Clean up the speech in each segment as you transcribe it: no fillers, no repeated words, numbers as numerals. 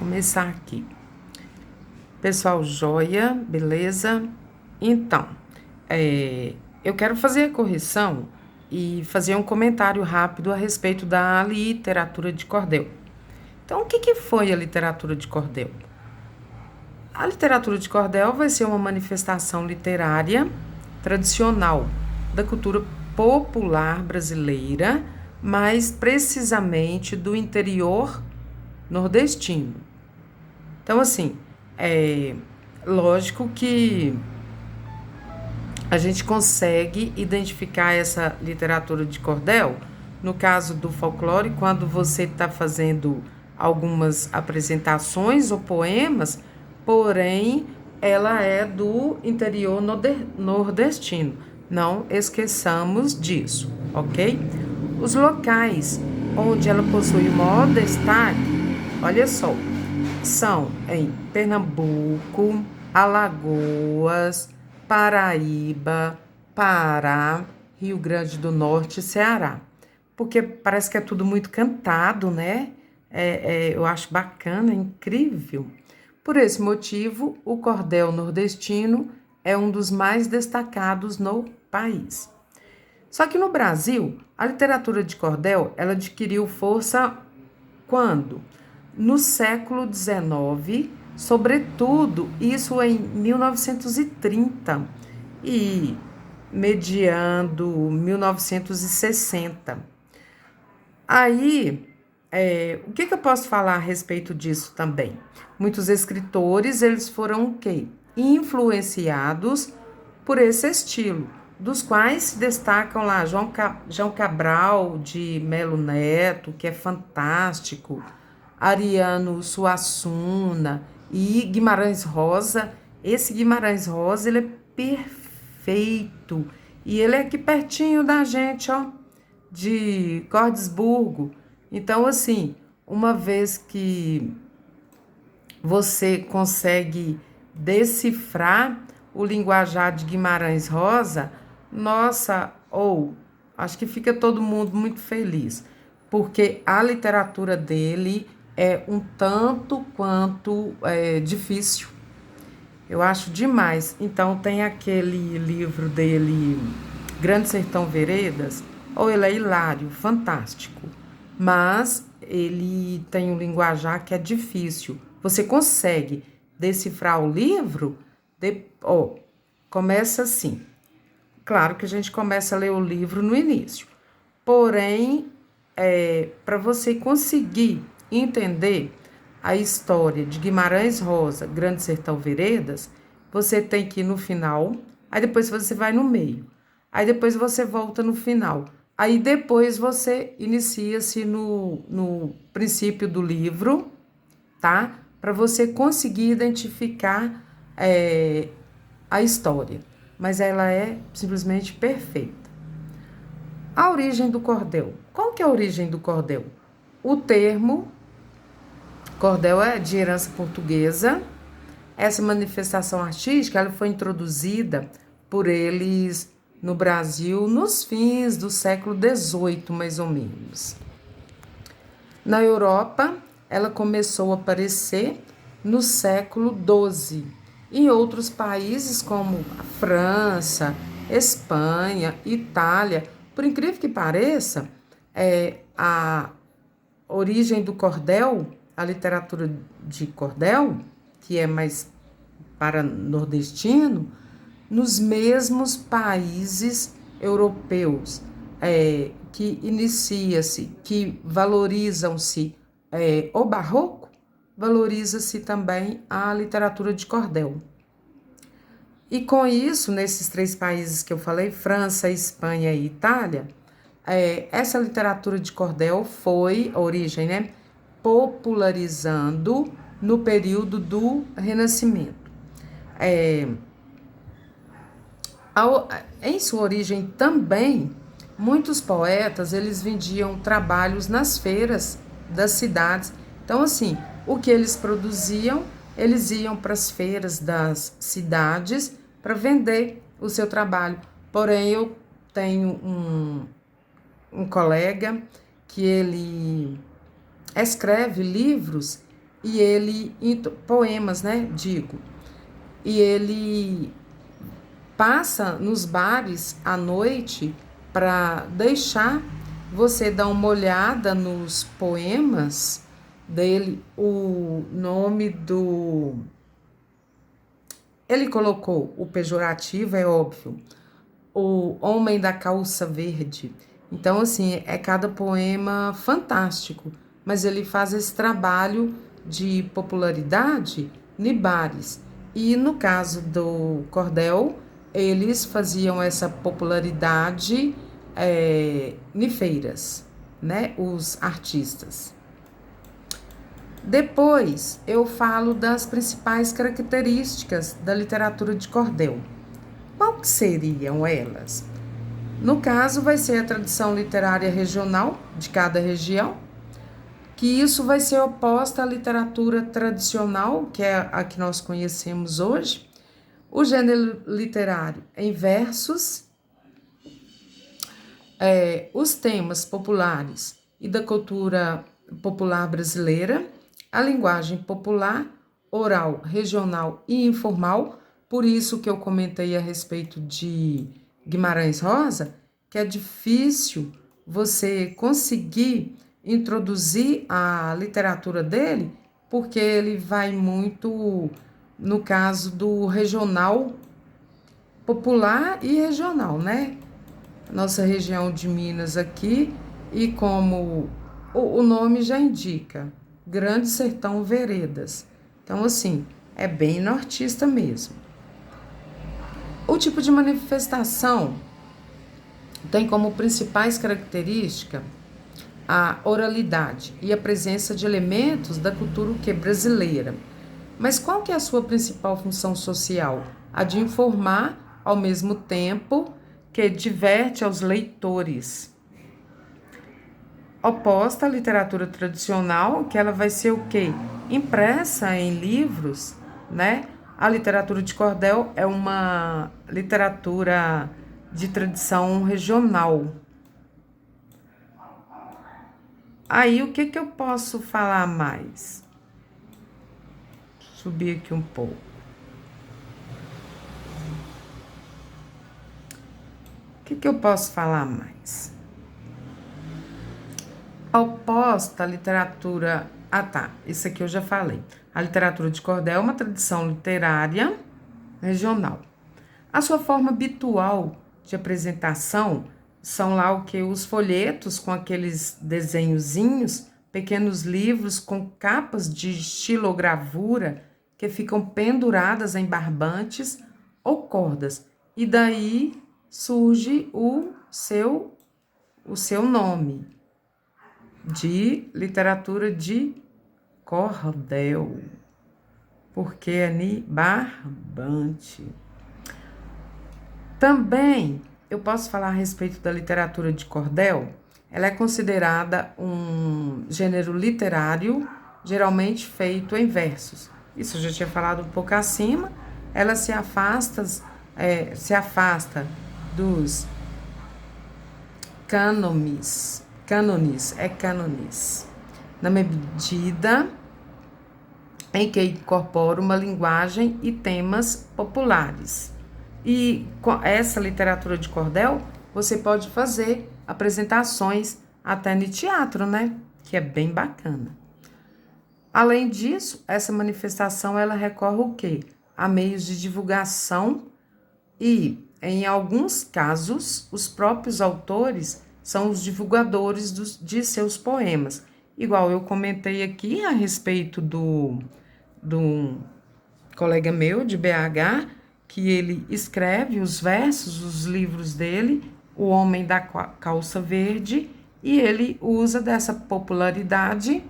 começar aqui. Pessoal, joia, beleza? Então, eu quero fazer a correção e fazer um comentário rápido a respeito da literatura de cordel. Então, o que foi a literatura de cordel? A literatura de cordel vai ser uma manifestação literária tradicional da cultura popular brasileira, mais precisamente do interior nordestino. Então, assim, é lógico que a gente consegue identificar essa literatura de cordel, no caso do folclore, quando você está fazendo algumas apresentações ou poemas, porém, ela é do interior nordestino. Não esqueçamos disso, ok? Os locais onde ela possui o maior destaque, olha só, são em Pernambuco, Alagoas, Paraíba, Pará, Rio Grande do Norte e Ceará. Porque parece que é tudo muito cantado, né? Eu acho bacana, incrível. Por esse motivo, o cordel nordestino é um dos mais destacados no país. Só que no Brasil, a literatura de cordel ela adquiriu força quando? No século XIX, sobretudo isso em 1930 e mediando 1960. Aí, o que eu posso falar a respeito disso também? Muitos escritores, eles foram o quê? Influenciados por esse estilo, dos quais se destacam lá João Cabral de Melo Neto, que é fantástico, Ariano Suassuna e Guimarães Rosa. Esse Guimarães Rosa, ele é perfeito. E ele é aqui pertinho da gente, ó, de Cordesburgo. Então, assim, uma vez que você consegue decifrar o linguajar de Guimarães Rosa, nossa, acho que fica todo mundo muito feliz, porque a literatura dele é um tanto quanto difícil. Eu acho demais. Então, tem aquele livro dele, Grande Sertão Veredas, ele é hilário, fantástico, mas ele tem um linguajar que é difícil. Você consegue decifrar o livro? Começa assim. Claro que a gente começa a ler o livro no início, porém, para você conseguir entender a história de Guimarães Rosa, Grande Sertão Veredas, você tem que ir no final, aí depois você vai no meio, aí depois você volta no final, aí depois você inicia-se no princípio do livro, tá? Para você conseguir identificar a história. Mas ela é simplesmente perfeita. A origem do cordel. Qual que é a origem do cordel? O termo cordel é de herança portuguesa. Essa manifestação artística ela foi introduzida por eles no Brasil nos fins do século XVIII, mais ou menos. Na Europa, ela começou a aparecer no século XII. Em outros países como a França, Espanha, Itália, por incrível que pareça, a origem do cordel, a literatura de cordel, que é mais para nordestino, nos mesmos países europeus, que inicia-se, que valorizam-se o barroco, valoriza-se também a literatura de cordel. E com isso, nesses três países que eu falei, França, Espanha e Itália, essa literatura de cordel foi a origem, né, popularizando no período do Renascimento. Em sua origem também, muitos poetas, eles vendiam trabalhos nas feiras das cidades. Então, assim, o que eles produziam, eles iam para as feiras das cidades para vender o seu trabalho. Porém, eu tenho um colega que ele escreve livros e ele, poemas, né, digo, e ele passa nos bares à noite para deixar você dar uma olhada nos poemas dele, o nome do... Ele colocou o pejorativo, é óbvio, o Homem da Calça Verde. Então, assim, é cada poema fantástico, mas ele faz esse trabalho de popularidade em bares. E no caso do cordel, eles faziam essa popularidade em feiras, né? Os artistas. Depois eu falo das principais características da literatura de cordel. Qual que seriam elas? No caso, vai ser a tradição literária regional de cada região, que isso vai ser oposta à literatura tradicional, que é a que nós conhecemos hoje, o gênero literário em versos, os temas populares e da cultura popular brasileira, a linguagem popular, oral, regional e informal, por isso que eu comentei a respeito de Guimarães Rosa, que é difícil você conseguir introduzir a literatura dele, porque ele vai muito no caso do regional, popular e regional, né? Nossa região de Minas aqui, e como o nome já indica, Grande Sertão Veredas. Então, assim, é bem nortista mesmo. O tipo de manifestação tem como principais características a oralidade e a presença de elementos da cultura brasileira. Mas qual que é a sua principal função social? A de informar, ao mesmo tempo que diverte aos leitores. Oposta à literatura tradicional, que ela vai ser o quê? Impressa em livros, né? A literatura de cordel é uma literatura de tradição regional. Aí, o que eu posso falar mais? Subir aqui um pouco. O que eu posso falar mais? Oposta à literatura... Ah, tá. Isso aqui eu já falei. A literatura de cordel é uma tradição literária regional. A sua forma habitual de apresentação são lá o que? Os folhetos com aqueles desenhozinhos, pequenos livros com capas de estilogravura que ficam penduradas em barbantes ou cordas. E daí surge o seu nome, de literatura de cordel, porque é barbante. Também eu posso falar a respeito da literatura de cordel. Ela é considerada um gênero literário, geralmente feito em versos. Isso eu já tinha falado um pouco acima. Ela se afasta dos cânones, na medida em que incorpora uma linguagem e temas populares. E com essa literatura de cordel, você pode fazer apresentações até no teatro, né? Que é bem bacana. Além disso, essa manifestação, ela recorre o quê? A meios de divulgação e, em alguns casos, os próprios autores são os divulgadores de seus poemas. Igual eu comentei aqui a respeito do colega meu de BH, que ele escreve os versos, os livros dele, O Homem da Calça Verde, e ele usa dessa popularidade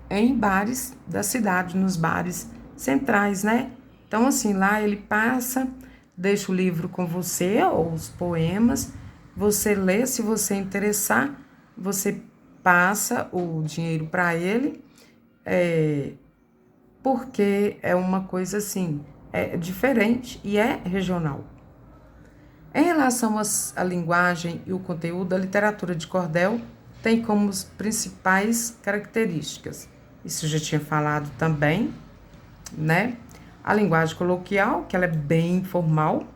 em bares da cidade, nos bares centrais, né? Então, assim, lá ele passa, deixa o livro com você, ou os poemas, você lê, se você interessar, você passa o dinheiro para ele, porque é uma coisa assim, é diferente e é regional. Em relação à linguagem e o conteúdo, a literatura de cordel tem como principais características isso eu já tinha falado também, né? A linguagem coloquial, que ela é bem informal,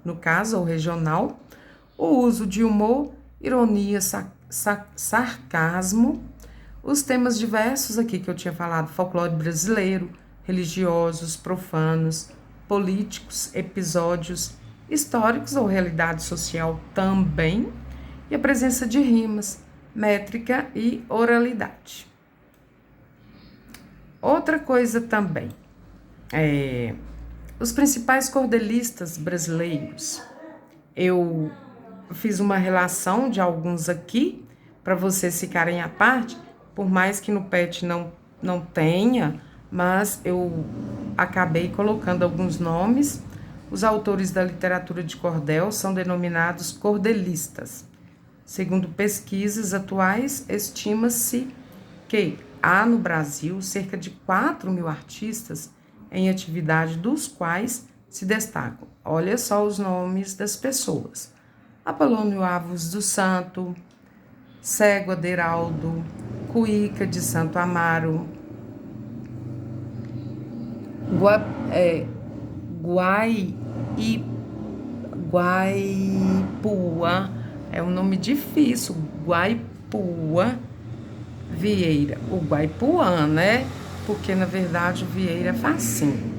no caso, ou regional. O uso de humor, ironia, sarcasmo. Os temas diversos aqui que eu tinha falado, folclore brasileiro, religiosos, profanos, políticos, episódios históricos ou realidade social também, e a presença de rimas, métrica e oralidade. Outra coisa também, os principais cordelistas brasileiros. Eu fiz uma relação de alguns aqui, para vocês ficarem à parte, por mais que no PET não tenha, mas eu acabei colocando alguns nomes. Os autores da literatura de cordel são denominados cordelistas. Segundo pesquisas atuais, estima-se que há no Brasil cerca de 4.000 artistas em atividade, dos quais se destacam, olha só os nomes das pessoas: Apolônio Avos do Santo, Cego Aderaldo, Cuíca de Santo Amaro, Guaipuã, é um nome difícil, Guaipuã Vieira, o Guaipuã, né? Porque na verdade o Vieira é facinho.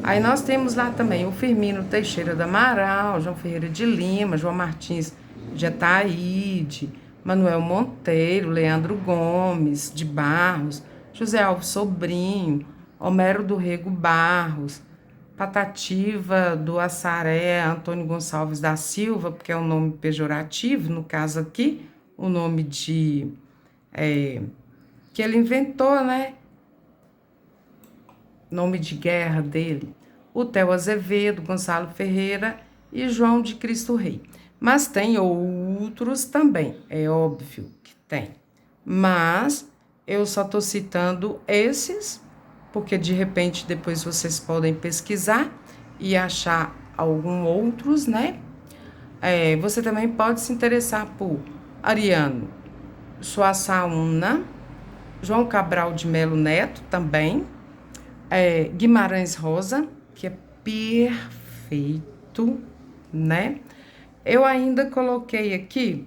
Aí nós temos lá também o Firmino Teixeira do Amaral, João Ferreira de Lima, João Martins de Ataíde, Manuel Monteiro, Leandro Gomes de Barros, José Alves Sobrinho, Homero do Rego Barros, Patativa do Assaré, Antônio Gonçalves da Silva, porque é um nome pejorativo, no caso aqui, o nome de que ele inventou, né? Nome de guerra dele. O Theo Azevedo, Gonçalo Ferreira e João de Cristo Rei. Mas tem outros também, é óbvio que tem. Mas eu só estou citando esses, porque de repente depois vocês podem pesquisar e achar alguns outros, né? Você também pode se interessar por Ariano Suassuna, João Cabral de Melo Neto também, Guimarães Rosa, que é perfeito, né? Eu ainda coloquei aqui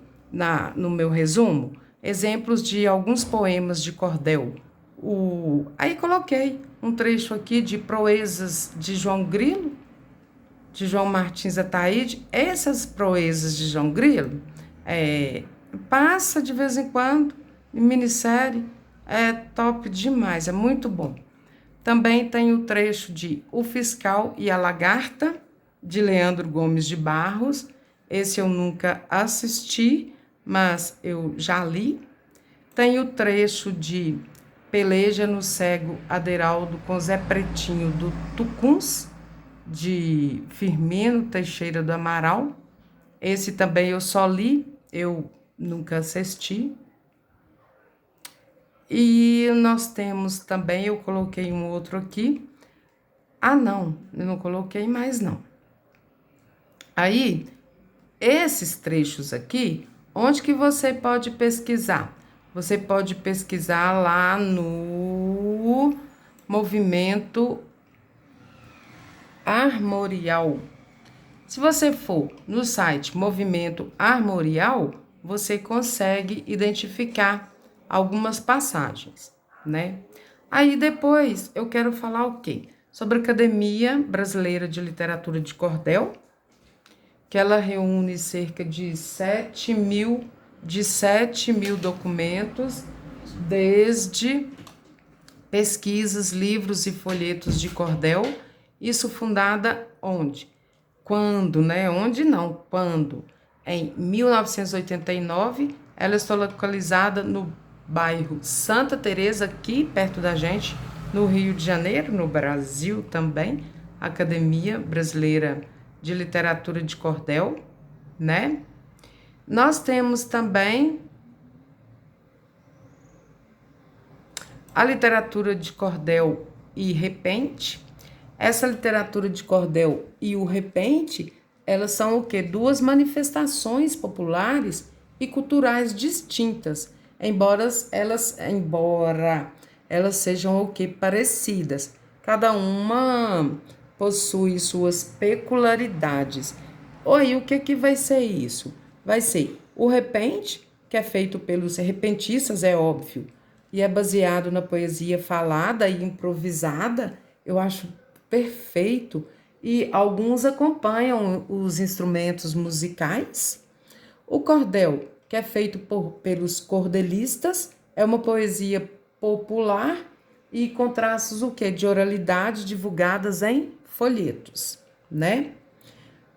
no meu resumo exemplos de alguns poemas de cordel. Aí coloquei um trecho aqui de proezas de João Grilo, de João Martins Ataíde. Essas proezas de João Grilo passa de vez em quando em minissérie, é top demais, é muito bom. Também tem o trecho de O Fiscal e a Lagarta, de Leandro Gomes de Barros. Esse eu nunca assisti, mas eu já li. Tem o trecho de Peleja no Cego Aderaldo com Zé Pretinho do Tucuns, de Firmino Teixeira do Amaral. Esse também eu só li, eu nunca assisti. E nós temos também, eu coloquei um outro aqui. Não, eu não coloquei mais não. Aí, esses trechos aqui, onde que você pode pesquisar? Você pode pesquisar lá no Movimento Armorial. Se você for no site Movimento Armorial, você consegue identificar algumas passagens, né? Aí depois eu quero falar o quê? Sobre a Academia Brasileira de Literatura de Cordel, que ela reúne cerca de 7 mil documentos, desde pesquisas, livros e folhetos de cordel. Isso fundada onde? Quando, né? Onde não? Quando? Em 1989, ela está localizada no bairro Santa Teresa, aqui perto da gente, no Rio de Janeiro, no Brasil também, Academia Brasileira de Literatura de Cordel, né? Nós temos também a literatura de cordel e repente. Essa literatura de cordel e o repente, elas são o quê? Duas manifestações populares e culturais distintas, embora elas sejam o que? Parecidas. Cada uma possui suas peculiaridades. Oi, o que vai ser isso? Vai ser o repente, que é feito pelos repentistas, é óbvio, e é baseado na poesia falada e improvisada. Eu acho perfeito. E alguns acompanham os instrumentos musicais. O cordel, que é feito pelos cordelistas, é uma poesia popular e com traços o quê? De oralidade divulgadas em folhetos, né?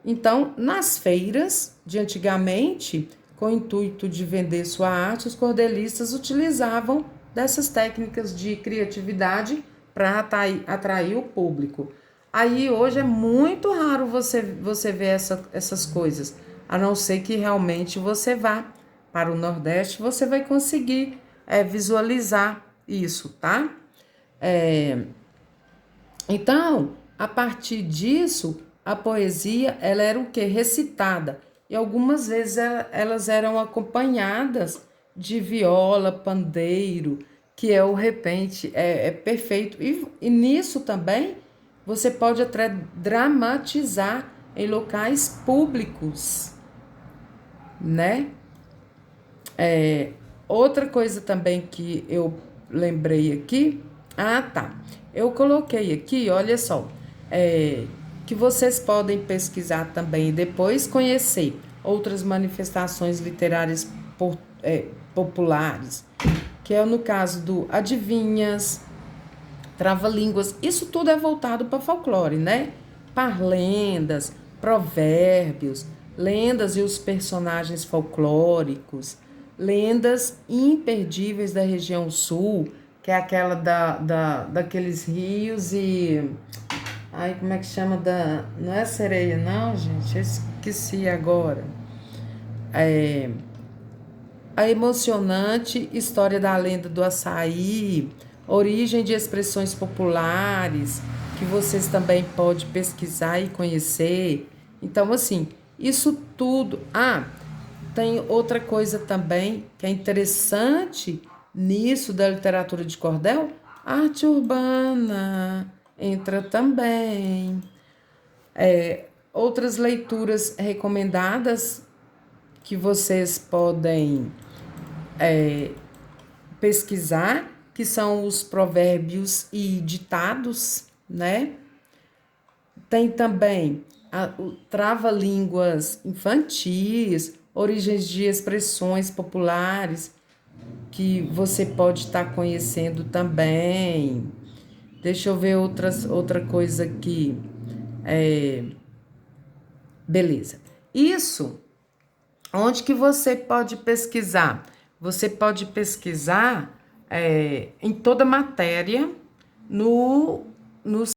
Então, nas feiras de antigamente, com o intuito de vender sua arte, os cordelistas utilizavam dessas técnicas de criatividade para atrair o público. Aí hoje é muito raro você ver essas coisas, a não ser que realmente você vá para o Nordeste, você vai conseguir visualizar isso, tá? É, então, a partir disso, a poesia, ela era o quê? Recitada. E algumas vezes elas eram acompanhadas de viola, pandeiro, que é o repente, é perfeito. E nisso também você pode até dramatizar em locais públicos, né? Outra coisa também que eu lembrei aqui. Ah, tá. Eu coloquei aqui, olha só, que vocês podem pesquisar também e depois conhecer outras manifestações literárias populares, que é no caso do adivinhas, trava-línguas. Isso tudo é voltado para folclore, né? Parlendas, provérbios, lendas e os personagens folclóricos, lendas imperdíveis da região sul, que é aquela daqueles rios e... Ai, como é que chama da... Não é sereia, não, gente? Eu esqueci agora. A emocionante história da lenda do açaí, origem de expressões populares, que vocês também podem pesquisar e conhecer. Então, assim, isso tudo. Ah, tem outra coisa também que é interessante nisso da literatura de cordel, a arte urbana entra também. Outras leituras recomendadas que vocês podem pesquisar, que são os provérbios e ditados, né? Tem também o trava-línguas infantis, origens de expressões populares, que você pode estar conhecendo também. Deixa eu ver outra coisa aqui. Beleza. Isso, onde que você pode pesquisar? Você pode pesquisar em toda matéria no